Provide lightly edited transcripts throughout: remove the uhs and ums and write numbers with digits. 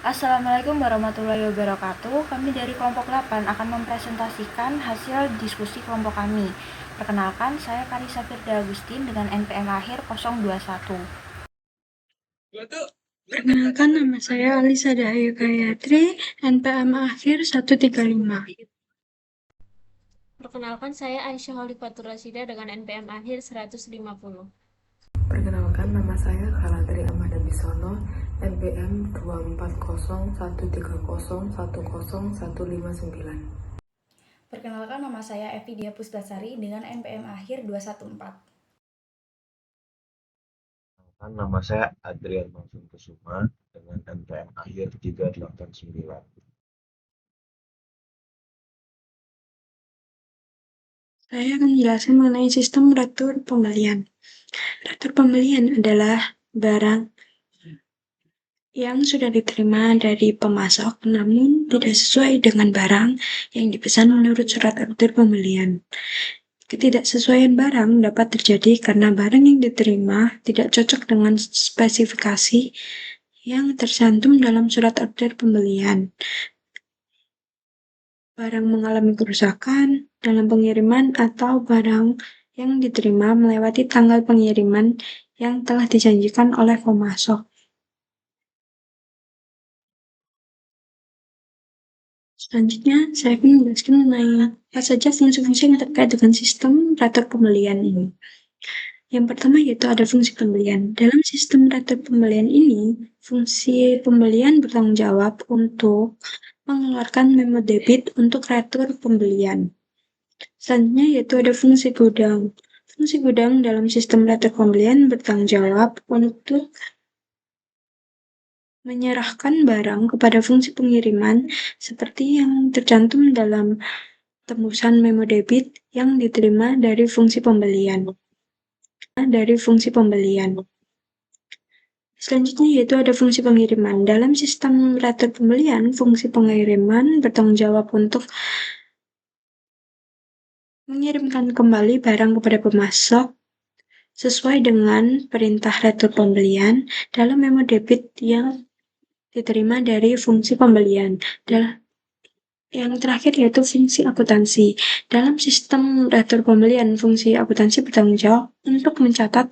Assalamualaikum warahmatullahi wabarakatuh. Kami dari kelompok 8 akan mempresentasikan hasil diskusi kelompok kami. Perkenalkan, saya Karissa Firda Agustin dengan NPM akhir 021. Perkenalkan, nama saya Alisa Dahayu Gayatri, NPM akhir 135. Perkenalkan, saya Aisyah Holifatur Rasida dengan NPM akhir 150. Perkenalkan, nama saya Kalatri Amanda Bisono, NPM 24013010159. Perkenalkan, nama saya Evi Dia Pusdasari dengan NPM akhir 214. Nama saya Adrian Mansur Kusuma dengan NPM akhir 389. Saya akan menjelaskan mengenai sistem retur pembelian. Retur pembelian adalah barang yang sudah diterima dari pemasok namun tidak sesuai dengan barang yang dipesan menurut surat retur pembelian. Ketidaksesuaian barang dapat terjadi karena barang yang diterima tidak cocok dengan spesifikasi yang tercantum dalam surat order pembelian. Barang mengalami kerusakan dalam pengiriman atau barang yang diterima melewati tanggal pengiriman yang telah dijanjikan oleh pemasok. Selanjutnya, saya akan menjelaskan mengenai apa saja fungsi-fungsi yang terkait dengan sistem retur pembelian ini. Yang pertama yaitu ada fungsi pembelian. Dalam sistem retur pembelian ini, fungsi pembelian bertanggung jawab untuk mengeluarkan memo debit untuk retur pembelian. Selanjutnya yaitu ada fungsi gudang. Fungsi gudang dalam sistem retur pembelian bertanggung jawab untuk menyerahkan barang kepada fungsi pengiriman seperti yang tercantum dalam tembusan memo debit yang diterima dari fungsi pembelian. Selanjutnya yaitu ada fungsi pengiriman. Dalam sistem retur pembelian, fungsi pengiriman bertanggung jawab untuk mengirimkan kembali barang kepada pemasok sesuai dengan perintah retur pembelian dalam memo debit yang diterima dari fungsi pembelian. Yang terakhir yaitu fungsi akuntansi. Dalam sistem retur pembelian, fungsi akuntansi bertanggung jawab untuk mencatat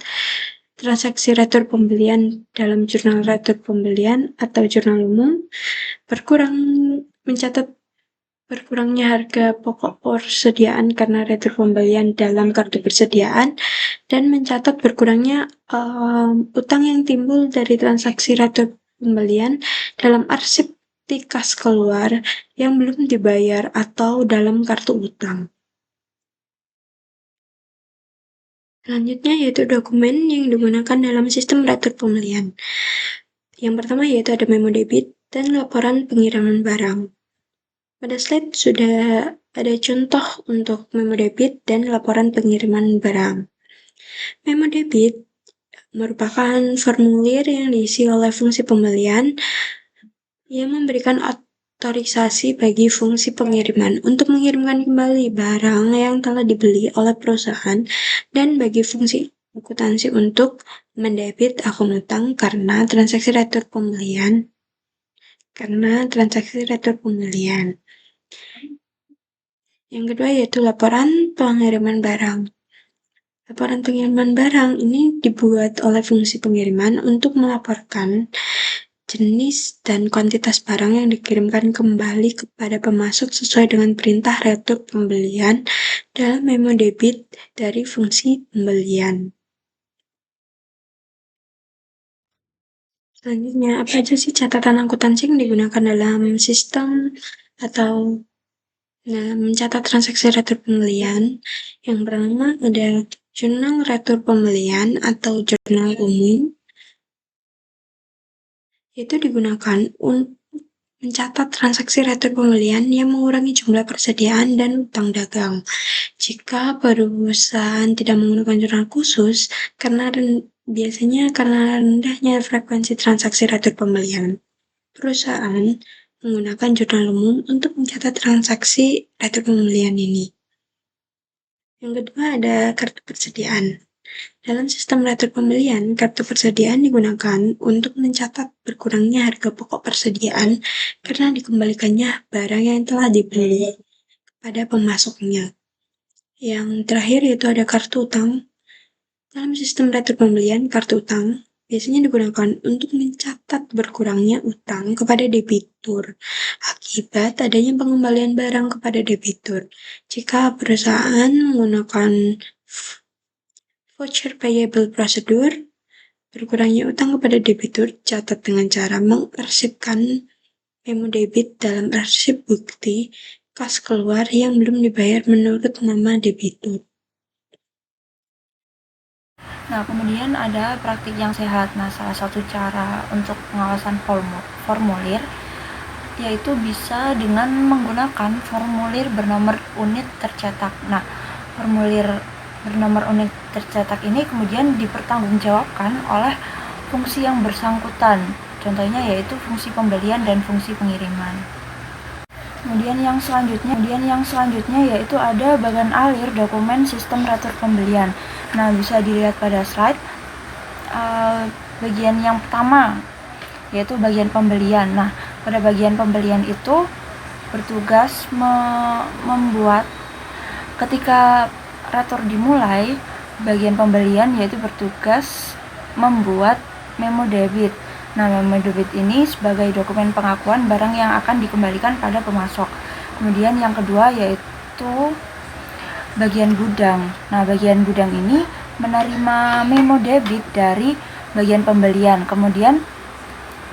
transaksi retur pembelian dalam jurnal retur pembelian atau jurnal umum, mencatat berkurangnya harga pokok persediaan karena retur pembelian dalam kartu persediaan, dan mencatat berkurangnya utang yang timbul dari transaksi retur pembelian dalam arsip kas keluar yang belum dibayar atau dalam kartu utang. Selanjutnya yaitu dokumen yang digunakan dalam sistem retur pembelian. Yang pertama yaitu ada memo debit dan laporan pengiriman barang. Pada slide sudah ada contoh untuk memo debit dan laporan pengiriman barang. Memo debit merupakan formulir yang diisi oleh fungsi pembelian yang memberikan otorisasi bagi fungsi pengiriman untuk mengirimkan kembali barang yang telah dibeli oleh perusahaan dan bagi fungsi akuntansi untuk mendebit akun utang karena transaksi retur pembelian. Yang kedua yaitu laporan pengiriman barang. Laporan pengiriman barang ini dibuat oleh fungsi pengiriman untuk melaporkan jenis dan kuantitas barang yang dikirimkan kembali kepada pemasok sesuai dengan perintah retur pembelian dalam memo debit dari fungsi pembelian. Selanjutnya, apa aja sih catatan akuntansi yang digunakan dalam sistem atau dalam mencatat transaksi retur pembelian? Yang pertama ada jurnal retur pembelian atau jurnal umum. Itu digunakan untuk mencatat transaksi retur pembelian yang mengurangi jumlah persediaan dan utang dagang. Jika perusahaan tidak menggunakan jurnal khusus, biasanya karena rendahnya frekuensi transaksi retur pembelian, perusahaan menggunakan jurnal umum untuk mencatat transaksi retur pembelian ini. Yang kedua ada kartu persediaan. Dalam sistem retur pembelian, kartu persediaan digunakan untuk mencatat berkurangnya harga pokok persediaan karena dikembalikannya barang yang telah dibeli pada pemasoknya. Yang terakhir yaitu ada kartu utang. Dalam sistem retur pembelian, kartu utang biasanya digunakan untuk mencatat berkurangnya utang kepada debitur akibat adanya pengembalian barang kepada debitur. Jika perusahaan menggunakan voucher payable procedure, berkurangnya utang kepada debitur catat dengan cara mengarsipkan memo debit dalam arsip bukti kas keluar yang belum dibayar menurut nama debitur. Nah, kemudian ada praktik yang sehat. Nah, salah satu cara untuk pengawasan formulir yaitu bisa dengan menggunakan formulir bernomor unit tercetak. Nah, formulir bernomor unit tercetak ini kemudian dipertanggungjawabkan oleh fungsi yang bersangkutan. Contohnya yaitu fungsi pembelian dan fungsi pengiriman. Kemudian yang selanjutnya yaitu ada bagan alir dokumen sistem retur pembelian. Nah, bisa dilihat pada slide. Bagian yang pertama yaitu bagian pembelian. Nah, pada bagian pembelian itu bertugas membuat ketika retur dimulai, bagian pembelian yaitu bertugas membuat memo debit. Nah, memo debit ini sebagai dokumen pengakuan barang yang akan dikembalikan pada pemasok. Kemudian yang kedua yaitu bagian gudang. Nah, bagian gudang ini menerima memo debit dari bagian pembelian, kemudian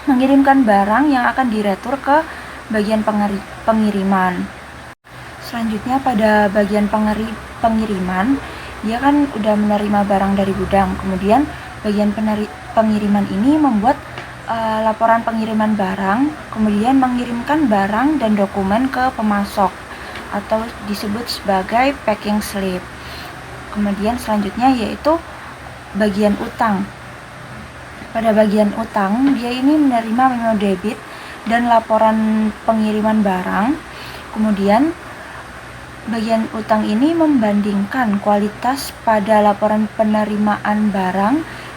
mengirimkan barang yang akan diretur ke bagian pengiriman. Selanjutnya pada bagian pengiriman, dia kan udah menerima barang dari gudang, kemudian bagian pengiriman ini membuat laporan pengiriman barang, kemudian mengirimkan barang dan dokumen ke pemasok atau disebut sebagai packing slip. Kemudian selanjutnya yaitu bagian utang. Pada bagian utang, dia ini menerima memo debit dan laporan pengiriman barang. Kemudian bagian utang ini membandingkan kualitas pada laporan penerimaan barang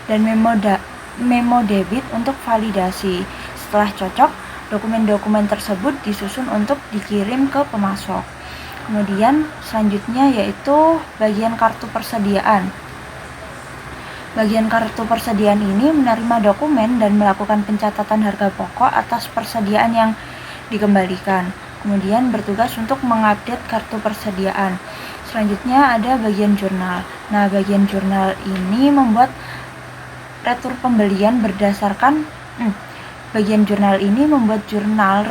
dan memo debit untuk validasi. Setelah cocok, dokumen-dokumen tersebut disusun untuk dikirim ke pemasok. Kemudian selanjutnya yaitu bagian kartu persediaan. Bagian kartu persediaan ini menerima dokumen dan melakukan pencatatan harga pokok atas persediaan yang dikembalikan. Kemudian bertugas untuk mengupdate kartu persediaan. Selanjutnya ada bagian jurnal. Nah, bagian jurnal ini membuat retur pembelian berdasarkan bagian jurnal ini membuat jurnal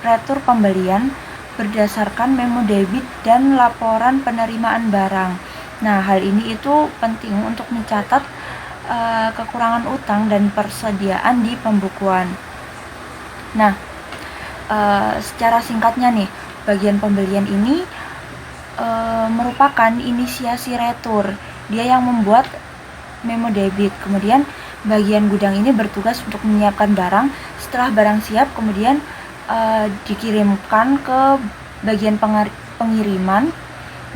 retur pembelian berdasarkan memo debit dan laporan penerimaan barang. Nah, hal ini itu penting untuk mencatat kekurangan utang dan persediaan di pembukuan. Nah, secara singkatnya nih, bagian pembelian ini merupakan inisiasi retur. Dia yang membuat memo debit. Kemudian bagian gudang ini bertugas untuk menyiapkan barang. Setelah barang siap, kemudian dikirimkan ke bagian pengiriman.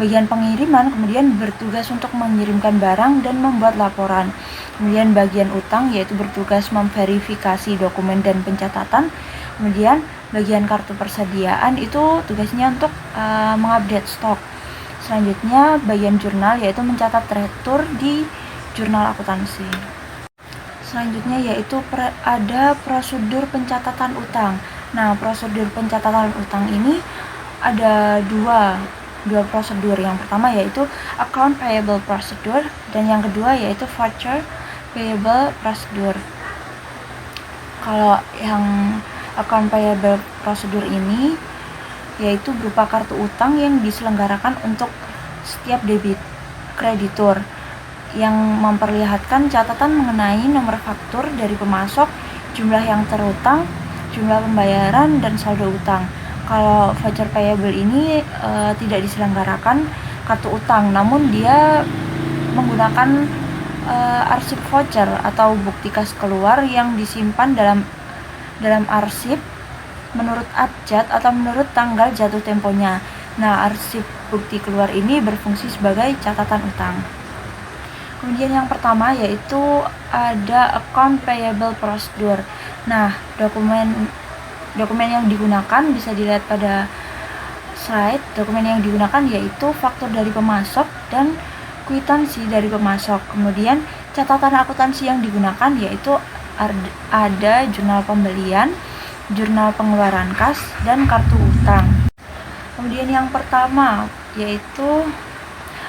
Bagian pengiriman kemudian bertugas untuk mengirimkan barang dan membuat laporan. Kemudian bagian utang yaitu bertugas memverifikasi dokumen dan pencatatan. Kemudian bagian kartu persediaan itu tugasnya untuk mengupdate stok. Selanjutnya bagian jurnal yaitu mencatat retur di jurnal akuntansi. Selanjutnya yaitu ada prosedur pencatatan utang. Nah, prosedur pencatatan utang ini ada dua prosedur. Yang pertama yaitu account payable procedure dan yang kedua yaitu voucher payable procedure. Kalau yang account payable procedure ini yaitu berupa kartu utang yang diselenggarakan untuk setiap debit kreditur yang memperlihatkan catatan mengenai nomor faktur dari pemasok, jumlah yang terutang, jumlah pembayaran, dan saldo utang. Kalau voucher payable ini tidak diselenggarakan kartu utang, namun dia menggunakan arsip voucher atau bukti kas keluar yang disimpan dalam arsip menurut abjad atau menurut tanggal jatuh temponya. Nah, arsip bukti keluar ini berfungsi sebagai catatan utang. Kemudian yang pertama yaitu ada account payable procedure. Nah, dokumen yang digunakan bisa dilihat pada slide. Dokumen yang digunakan yaitu faktur dari pemasok dan kwitansi dari pemasok. Kemudian catatan akuntansi yang digunakan yaitu ada jurnal pembelian, jurnal pengeluaran kas, dan kartu utang. Kemudian yang pertama yaitu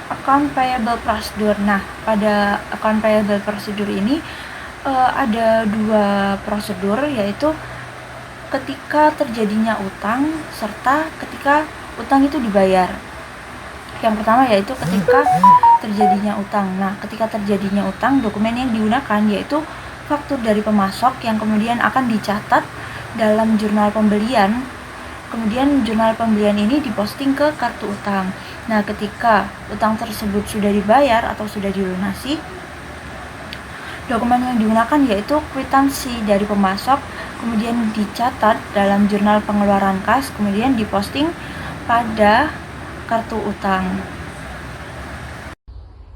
account payable procedure. Nah, pada account payable procedure ini ada dua prosedur, yaitu ketika terjadinya utang serta ketika utang itu dibayar. Yang pertama yaitu ketika terjadinya utang. Nah, ketika terjadinya utang, dokumen yang digunakan yaitu faktur dari pemasok yang kemudian akan dicatat dalam jurnal pembelian. Kemudian jurnal pembelian ini diposting ke kartu utang. Nah, ketika utang tersebut sudah dibayar atau sudah dilunasi, dokumen yang digunakan yaitu kwitansi dari pemasok, kemudian dicatat dalam jurnal pengeluaran kas, kemudian diposting pada kartu utang.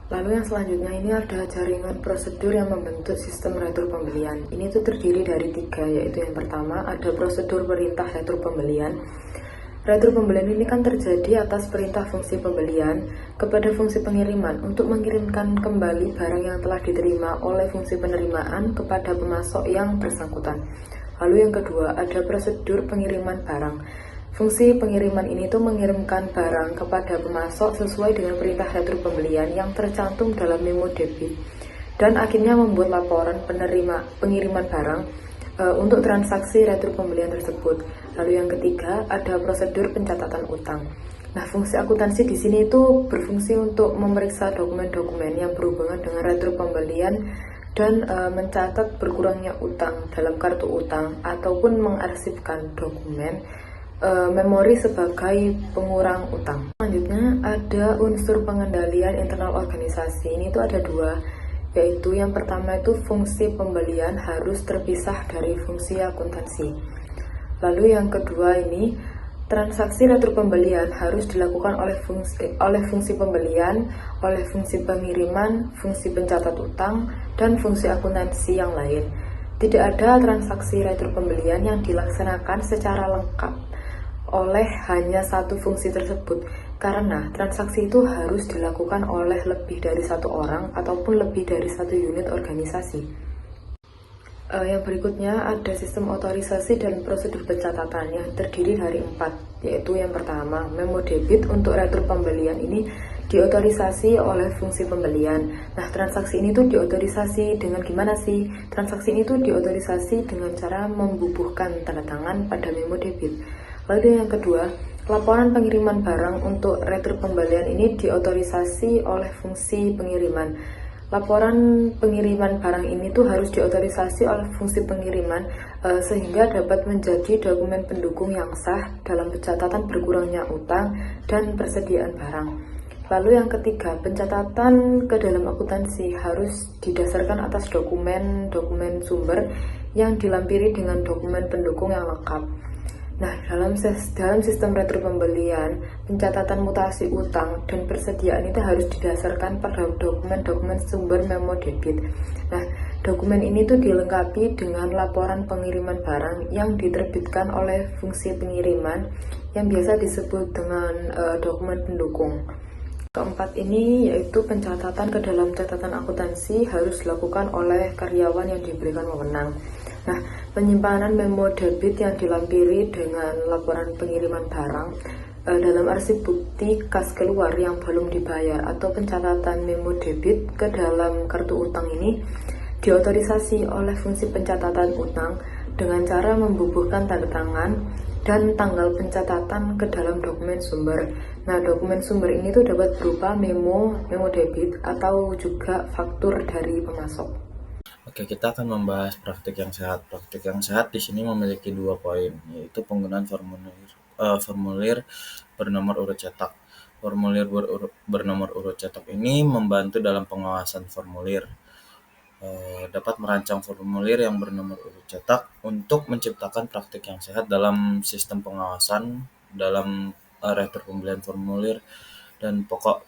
Lalu yang selanjutnya ini ada jaringan prosedur yang membentuk sistem retur pembelian. Ini tuh terdiri dari 3, yaitu yang pertama ada prosedur perintah retur pembelian. Retur pembelian ini kan terjadi atas perintah fungsi pembelian kepada fungsi pengiriman untuk mengirimkan kembali barang yang telah diterima oleh fungsi penerimaan kepada pemasok yang bersangkutan. Lalu yang kedua ada prosedur pengiriman barang. Fungsi pengiriman ini tuh mengirimkan barang kepada pemasok sesuai dengan perintah retur pembelian yang tercantum dalam memo debit dan akhirnya membuat laporan pengiriman barang untuk transaksi retur pembelian tersebut. Lalu yang ketiga ada prosedur pencatatan utang. Nah, fungsi akuntansi di sini itu berfungsi untuk memeriksa dokumen-dokumen yang berhubungan dengan retur pembelian dan mencatat berkurangnya utang dalam kartu utang ataupun mengarsipkan dokumen memori sebagai pengurang utang. Selanjutnya ada unsur pengendalian internal organisasi. Ini tuh ada 2, yaitu yang pertama itu fungsi pembelian harus terpisah dari fungsi akuntansi. Lalu yang kedua ini transaksi retur pembelian harus dilakukan oleh fungsi pembelian, oleh fungsi pengiriman, fungsi pencatat utang, dan fungsi akuntansi yang lain. Tidak ada transaksi retur pembelian yang dilaksanakan secara lengkap oleh hanya satu fungsi tersebut, karena transaksi itu harus dilakukan oleh lebih dari satu orang ataupun lebih dari satu unit organisasi. Yang berikutnya ada sistem otorisasi dan prosedur pencatatan yang terdiri dari 4, yaitu yang pertama memo debit untuk retur pembelian ini diotorisasi oleh fungsi pembelian. Nah, transaksi ini tuh diotorisasi dengan gimana sih? Transaksi ini tuh diotorisasi dengan cara membubuhkan tanda tangan pada memo debit. Lalu yang kedua, laporan pengiriman barang untuk retur pembelian ini diotorisasi oleh fungsi pengiriman. Laporan pengiriman barang ini tuh harus diotorisasi oleh fungsi pengiriman sehingga dapat menjadi dokumen pendukung yang sah dalam pencatatan berkurangnya utang dan persediaan barang. Lalu yang ketiga, pencatatan ke dalam akuntansi harus didasarkan atas dokumen sumber yang dilampiri dengan dokumen pendukung yang lengkap. Nah, dalam sistem retur pembelian, pencatatan mutasi utang dan persediaan itu harus didasarkan pada dokumen-dokumen sumber memo debit. Nah, dokumen ini tuh dilengkapi dengan laporan pengiriman barang yang diterbitkan oleh fungsi pengiriman yang biasa disebut dengan dokumen pendukung. Keempat ini yaitu pencatatan ke dalam catatan akuntansi harus dilakukan oleh karyawan yang diberikan wewenang. Nah, penyimpanan memo debit yang dilampiri dengan laporan pengiriman barang dalam arsip bukti kas keluar yang belum dibayar atau pencatatan memo debit ke dalam kartu utang ini diotorisasi oleh fungsi pencatatan utang dengan cara membubuhkan tanda tangan dan tanggal pencatatan ke dalam dokumen sumber. Nah, dokumen sumber ini tuh dapat berupa memo debit atau juga faktur dari pemasok. Oke, kita akan membahas praktik yang sehat. Praktik yang sehat di sini memiliki 2 poin, yaitu penggunaan formulir bernomor urut cetak. Formulir bernomor urut cetak ini membantu dalam pengawasan formulir. Dapat merancang formulir yang bernomor urut cetak untuk menciptakan praktik yang sehat dalam sistem pengawasan dalam retur pembelian formulir dan pokok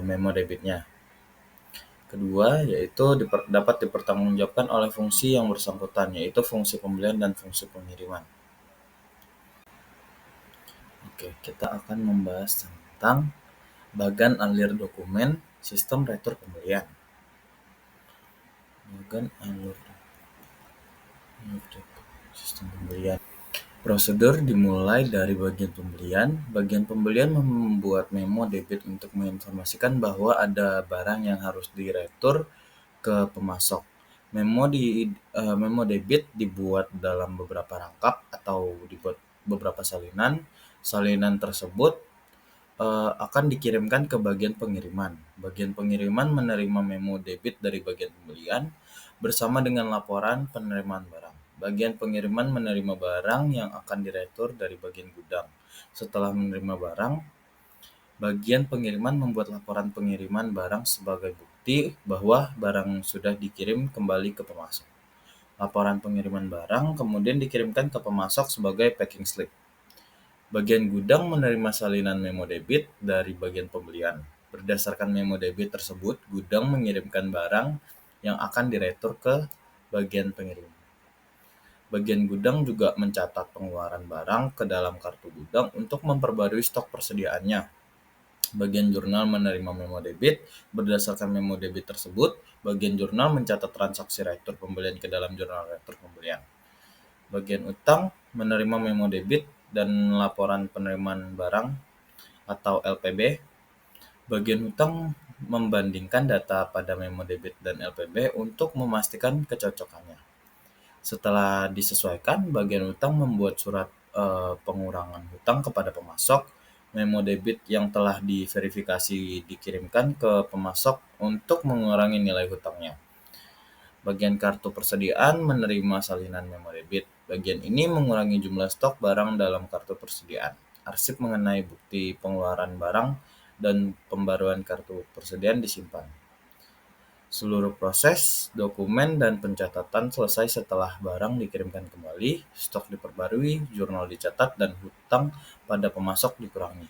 memo debitnya. kedua yaitu dapat dipertanggungjawabkan oleh fungsi yang bersangkutan, yaitu fungsi pembelian dan fungsi pengiriman. Oke, kita akan membahas tentang bagan alir dokumen sistem retur pembelian. Bagan alir sistem pembelian. Prosedur dimulai dari bagian pembelian. Bagian pembelian membuat memo debit untuk menginformasikan bahwa ada barang yang harus diretur ke pemasok. Memo debit dibuat dalam beberapa rangkap atau dibuat beberapa salinan. Salinan tersebut akan dikirimkan ke bagian pengiriman. Bagian pengiriman menerima memo debit dari bagian pembelian bersama dengan laporan penerimaan barang. Bagian pengiriman menerima barang yang akan diretur dari bagian gudang. Setelah menerima barang, bagian pengiriman membuat laporan pengiriman barang sebagai bukti bahwa barang sudah dikirim kembali ke pemasok. Laporan pengiriman barang kemudian dikirimkan ke pemasok sebagai packing slip. Bagian gudang menerima salinan memo debit dari bagian pembelian. Berdasarkan memo debit tersebut, gudang mengirimkan barang yang akan diretur ke bagian pengiriman. Bagian gudang juga mencatat pengeluaran barang ke dalam kartu gudang untuk memperbarui stok persediaannya. Bagian jurnal menerima memo debit. Berdasarkan memo debit tersebut, bagian jurnal mencatat transaksi retur pembelian ke dalam jurnal retur pembelian. Bagian utang menerima memo debit dan laporan penerimaan barang atau LPB. Bagian utang membandingkan data pada memo debit dan LPB untuk memastikan kecocokannya. Setelah disesuaikan, bagian utang membuat surat pengurangan hutang kepada pemasok. Memo debit yang telah diverifikasi dikirimkan ke pemasok untuk mengurangi nilai hutangnya. Bagian kartu persediaan menerima salinan memo debit. Bagian ini mengurangi jumlah stok barang dalam kartu persediaan. Arsip mengenai bukti pengeluaran barang dan pembaruan kartu persediaan disimpan. Seluruh proses, dokumen, dan pencatatan selesai setelah barang dikirimkan kembali, stok diperbarui, jurnal dicatat, dan hutang pada pemasok dikurangi.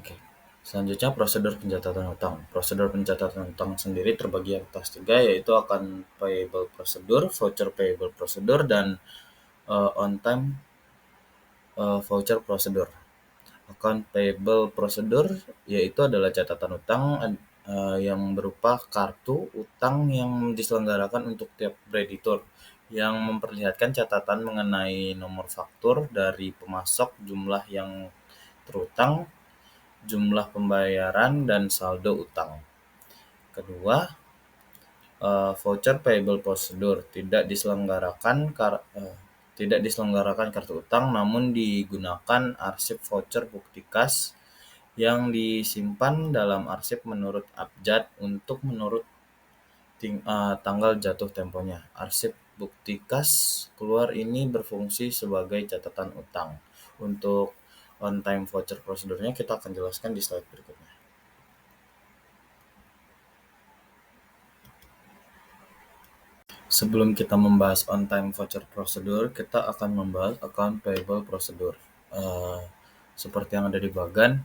Oke. Selanjutnya prosedur pencatatan hutang. Prosedur pencatatan hutang sendiri terbagi atas 3, yaitu account payable procedure, voucher payable procedure, dan on time voucher procedure. Account payable procedure yaitu adalah catatan utang yang berupa kartu utang yang diselenggarakan untuk tiap kreditur yang memperlihatkan catatan mengenai nomor faktur dari pemasok, jumlah yang terutang, jumlah pembayaran, dan saldo utang. Kedua, voucher payable procedure tidak diselenggarakan kartu utang, namun digunakan arsip voucher bukti kas yang disimpan dalam arsip menurut abjad untuk menurut tanggal jatuh temponya. Arsip bukti kas keluar ini berfungsi sebagai catatan utang. Untuk on time voucher prosedurnya kita akan jelaskan di slide berikutnya. Sebelum kita membahas on time voucher procedure, kita akan membahas account payable procedure. Seperti yang ada di bagan,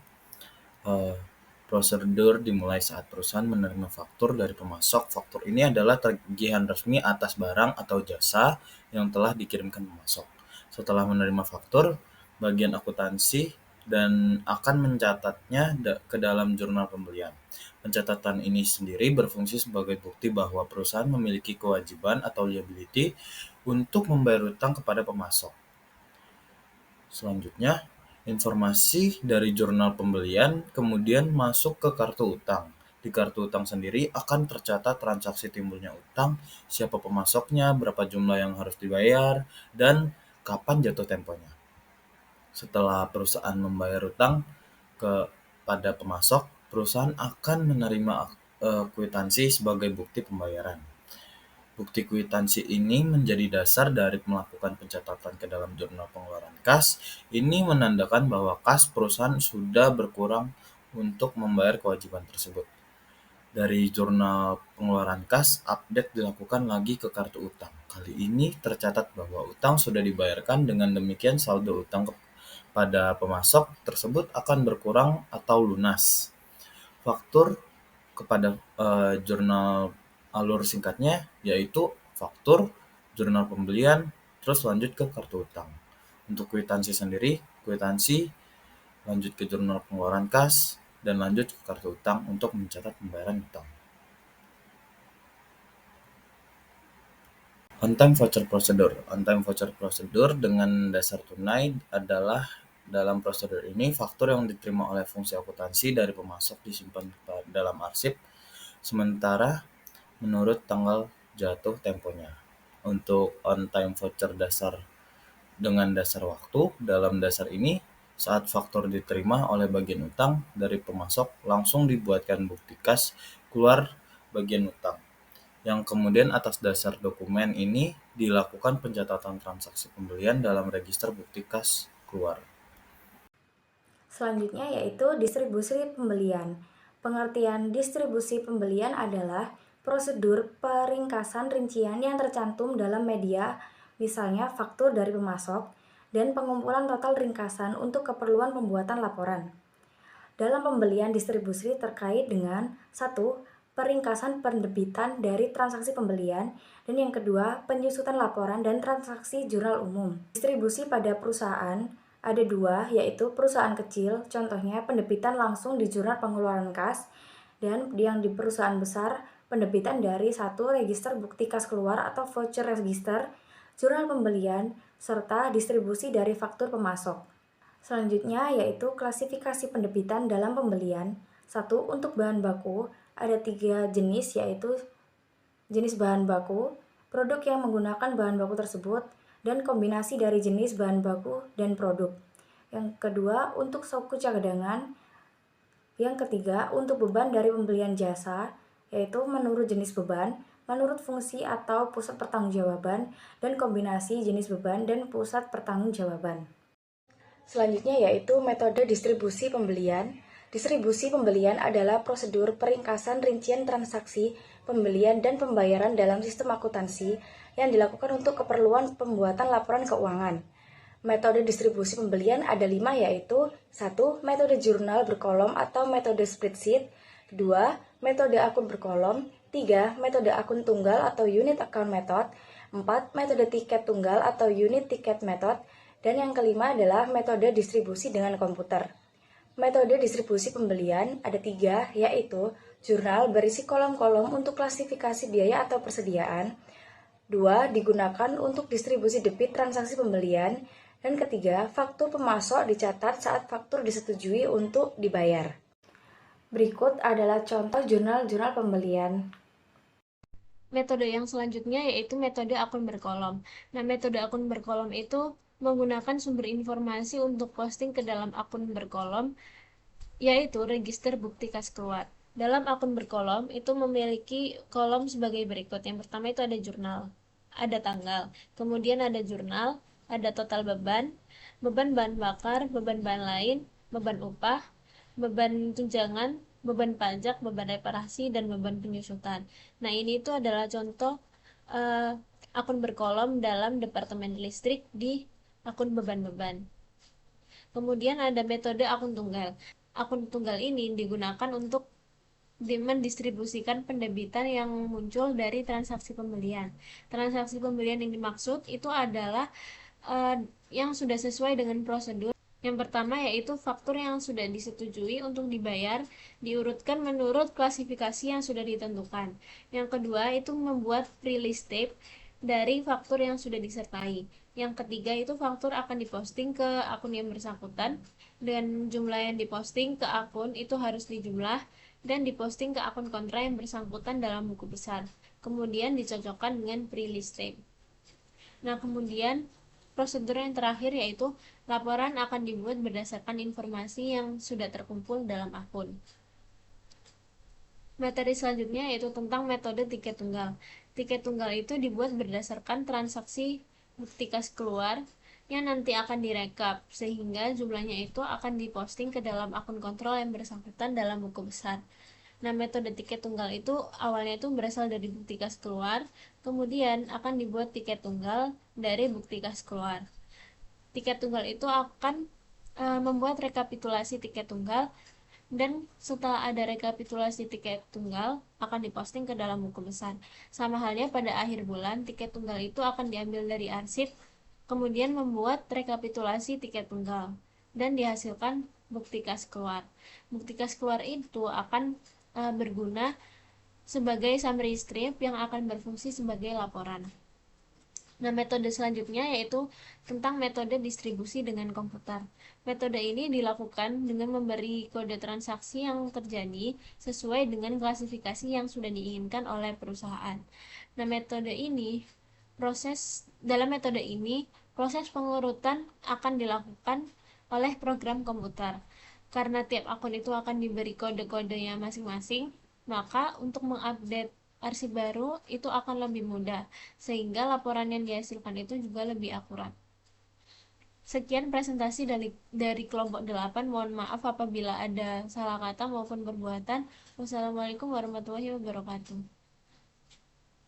prosedur dimulai saat perusahaan menerima faktur dari pemasok. Faktur ini adalah tagihan resmi atas barang atau jasa yang telah dikirimkan pemasok. Setelah menerima faktur, bagian akuntansi dan akan mencatatnya ke dalam jurnal pembelian. Pencatatan ini sendiri berfungsi sebagai bukti bahwa perusahaan memiliki kewajiban atau liability untuk membayar hutang kepada pemasok. Selanjutnya, informasi dari jurnal pembelian kemudian masuk ke kartu utang. Di kartu utang sendiri akan tercatat transaksi timbulnya utang, siapa pemasoknya, berapa jumlah yang harus dibayar, dan kapan jatuh temponya. Setelah perusahaan membayar utang kepada pemasok, perusahaan akan menerima kwitansi sebagai bukti pembayaran. Bukti kwitansi ini menjadi dasar dari melakukan pencatatan ke dalam jurnal pengeluaran kas. Ini menandakan bahwa kas perusahaan sudah berkurang untuk membayar kewajiban tersebut. Dari jurnal pengeluaran kas, update dilakukan lagi ke kartu utang. Kali ini tercatat bahwa utang sudah dibayarkan, dengan demikian saldo utang pada pemasok tersebut akan berkurang atau lunas. faktur kepada jurnal alur singkatnya, yaitu faktur, jurnal pembelian, terus lanjut ke kartu utang. Untuk kwitansi sendiri, kwitansi, lanjut ke jurnal pengeluaran kas, dan lanjut ke kartu utang untuk mencatat pembayaran utang. On-time voucher procedure. On-time voucher procedure dengan dasar tunai adalah dalam prosedur ini faktur yang diterima oleh fungsi akuntansi dari pemasok disimpan dalam arsip sementara menurut tanggal jatuh temponya. Untuk on-time voucher dasar dengan dasar waktu, dalam dasar ini saat faktur diterima oleh bagian utang dari pemasok langsung dibuatkan bukti kas keluar bagian utang, yang kemudian atas dasar dokumen ini dilakukan pencatatan transaksi pembelian dalam register bukti kas keluar. Selanjutnya yaitu distribusi pembelian. Pengertian distribusi pembelian adalah prosedur peringkasan rincian yang tercantum dalam media, misalnya faktur dari pemasok, dan pengumpulan total ringkasan untuk keperluan pembuatan laporan. Dalam pembelian distribusi terkait dengan 1. Peringkasan penerbitan dari transaksi pembelian, dan yang kedua, penyusutan laporan dan transaksi jurnal umum. Distribusi pada perusahaan ada dua, yaitu perusahaan kecil, contohnya penerbitan langsung di jurnal pengeluaran kas, dan yang di perusahaan besar, penerbitan dari 1. Register bukti kas keluar atau voucher register, jurnal pembelian, serta distribusi dari faktur pemasok. Selanjutnya yaitu klasifikasi penerbitan dalam pembelian. 1. Untuk bahan baku, ada 3 jenis, yaitu jenis bahan baku, produk yang menggunakan bahan baku tersebut, dan kombinasi dari jenis bahan baku dan produk. Yang kedua, untuk suku cadangan. Yang ketiga, untuk beban dari pembelian jasa, yaitu menurut jenis beban, menurut fungsi atau pusat pertanggungjawaban, dan kombinasi jenis beban dan pusat pertanggungjawaban. Selanjutnya yaitu metode distribusi pembelian. Distribusi pembelian adalah prosedur peringkasan rincian transaksi pembelian dan pembayaran dalam sistem akuntansi yang dilakukan untuk keperluan pembuatan laporan keuangan. Metode distribusi pembelian ada 5, yaitu 1. Metode jurnal berkolom atau metode spreadsheet. 2. Metode akun berkolom. 3. Metode akun tunggal atau unit account method. 4. Metode tiket tunggal atau unit ticket method. Dan yang kelima adalah metode distribusi dengan komputer. Metode distribusi pembelian ada 3, yaitu jurnal berisi kolom-kolom untuk klasifikasi biaya atau persediaan. 2. Digunakan untuk distribusi debit transaksi pembelian. Dan ketiga, faktur pemasok dicatat saat faktur disetujui untuk dibayar. Berikut adalah contoh jurnal-jurnal pembelian. Metode yang selanjutnya yaitu metode akun berkolom. Nah, metode akun berkolom itu menggunakan sumber informasi untuk posting ke dalam akun berkolom, yaitu register bukti kas keluar. Dalam akun berkolom itu memiliki kolom sebagai berikut. Yang pertama itu ada jurnal, ada tanggal, kemudian ada jurnal, ada total beban, beban bahan bakar, beban bahan lain, beban upah, beban tunjangan, beban pajak, beban reparasi, dan beban penyusutan. Nah, ini itu adalah contoh akun berkolom dalam departemen listrik di akun beban-beban. Kemudian ada metode akun tunggal. Akun tunggal ini digunakan untuk mendistribusikan pendebitan yang muncul dari transaksi pembelian. Transaksi pembelian yang dimaksud itu adalah yang sudah sesuai dengan prosedur. Yang pertama yaitu faktur yang sudah disetujui untuk dibayar diurutkan menurut klasifikasi yang sudah ditentukan. Yang kedua itu membuat pre-list tape dari faktur yang sudah disertai. Yang ketiga itu faktur akan diposting ke akun yang bersangkutan, dan jumlah yang diposting ke akun itu harus dijumlah dan diposting ke akun kontra yang bersangkutan dalam buku besar. Kemudian dicocokkan dengan pre-list tape. Nah, kemudian prosedur yang terakhir yaitu laporan akan dibuat berdasarkan informasi yang sudah terkumpul dalam akun. Materi selanjutnya yaitu tentang metode tiket tunggal. Tiket tunggal itu dibuat berdasarkan transaksi bukti kas keluar yang nanti akan direkap, sehingga jumlahnya itu akan diposting ke dalam akun kontrol yang bersangkutan dalam buku besar. Nah, metode tiket tunggal itu awalnya itu berasal dari bukti kas keluar, kemudian akan dibuat tiket tunggal dari bukti kas keluar. Tiket tunggal itu akan membuat rekapitulasi tiket tunggal dan setelah ada rekapitulasi tiket tunggal akan diposting ke dalam buku besar. Sama halnya pada akhir bulan, tiket tunggal itu akan diambil dari arsip, kemudian membuat rekapitulasi tiket tunggal dan dihasilkan bukti kas keluar. Bukti kas keluar itu akan berguna sebagai summary strip yang akan berfungsi sebagai laporan. Nah, metode selanjutnya yaitu tentang metode distribusi dengan komputer. Metode ini dilakukan dengan memberi kode transaksi yang terjadi sesuai dengan klasifikasi yang sudah diinginkan oleh perusahaan. Nah, dalam metode ini, proses pengurutan akan dilakukan oleh program komputer. Karena tiap akun itu akan diberi kode-kodenya masing-masing, maka untuk mengupdate arsip baru itu akan lebih mudah, sehingga laporan yang dihasilkan itu juga lebih akurat. Sekian presentasi dari kelompok 8. Mohon maaf apabila ada salah kata maupun perbuatan. Wassalamualaikum warahmatullahi wabarakatuh.